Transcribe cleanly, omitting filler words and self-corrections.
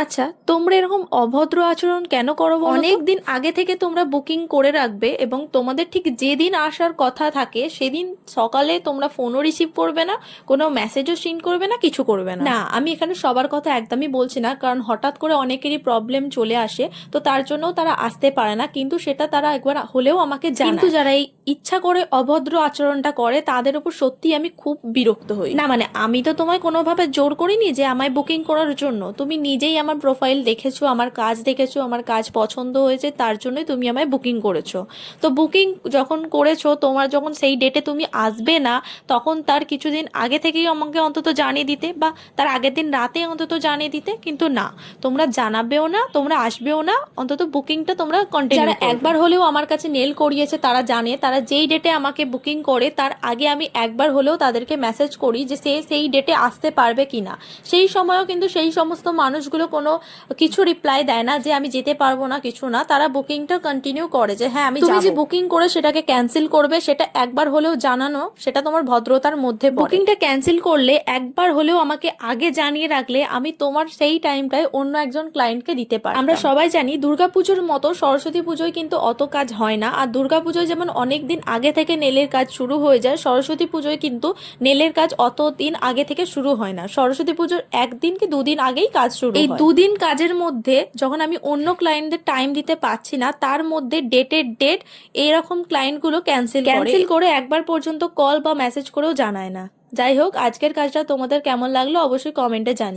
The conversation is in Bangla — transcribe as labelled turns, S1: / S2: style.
S1: আচ্ছা, তোমরা এরকম অভদ্র আচরণ কেন করো বলো তো? অনেক দিন আগে থেকে তোমরা বুকিং করে রাখবে এবং তোমাদের ঠিক যেদিন আসার কথা থাকে সেদিন সকালে তোমরা ফোনও রিসিভ করবে না, কোনো মেসেজও সিন করবে না, কিছু করবে না। না, আমি এখানে সবার কথা একদমই বলছি না, কারণ হঠাৎ করে অনেকেরই প্রবলেম চলে আসে, তো তার জন্যও তারা আসতে পারে না, কিন্তু সেটা তারা একবার হলেও আমাকে জানায়। কিন্তু যারা এই ইচ্ছা করে অভদ্র আচরণটা করে তাদের উপর সত্যি আমি খুব বিরক্ত হই। না মানে আমি তো তোমায় কোনোভাবে জোর করিনি যে আমায় বুকিং করার জন্য, তুমি নিজেই আমার প্রোফাইল দেখেছো, আমার কাজ দেখেছো, আমার কাজ পছন্দ হয়েছে, তার জন্যই তুমি আমায় বুকিং করেছো। তো বুকিং যখন করেছো, তোমার যখন সেই ডেটে তুমি আসবে না, তখন তার কিছুদিন আগে থেকেই আমাকে অন্তত জানিয়ে দিতে, বা তার আগের দিন রাতে অন্তত জানিয়ে দিতে, কিন্তু না, তোমরা জানাবেও না, তোমরা আসবেও না, অন্তত বুকিংটা তোমরা কন্টিনিউ। যারা একবার হলেও আমার কাছে নেল করিয়েছে তারা জানে, তারা যেই ডেটে আমাকে বুকিং করে তার আগে আমি একবার হলেও তাদেরকে মেসেজ করি যে সে সেই ডেটে আসতে পারবে কিনা। সেই সময়ও কিন্তু সেই সমস্ত মানুষগুলো কোনো কিছু রিপ্লাই দেয় না যে আমি যেতে পারবো না, কিছু না, তারা বুকিংটা কন্টিনিউ করে যে হ্যাঁ আমি। তুমি যে বুকিং করে সেটাকে ক্যান্সেল করবে সেটা একবার হলেও জানানো, সেটা তোমার ভদ্রতার মধ্যে পড়ে। বুকিংটা ক্যান্সেল করলে একবার হলেও আমাকে আগে জানিয়ে রাখলে আমি তোমার সেই টাইমটায় অন্য একজন ক্লায়েন্টকে দিতে পারি। আমরা সবাই জানি দুর্গাপুজোর মতো সরস্বতী পুজোয় কিন্তু অত কাজ হয় না, আর দুর্গাপুজোয় যেমন অনেক দিন আগে থেকে নেলের কাজ শুরু হয়ে যায়, সরস্বতী পুজোয় কিন্তু নেলের কাজ অত দিন আগে থেকে শুরু হয় না, সরস্বতী পুজোর একদিন কি দুদিন আগেই কাজ শুরু হয়। এই দুদিন কাজের মধ্যে যখন আমি অন্য ক্লায়েন্টদের টাইম দিতে পারছি না, তার মধ্যে ডেটের ডেট এইরকম ক্লায়েন্টগুলো ক্যান্সেল করে একবার পর্যন্ত কল বা মেসেজ করেও জানায় না। যাই হোক, আজকের কাজটা তোমাদের কেমন লাগলো অবশ্যই কমেন্টে জানিও।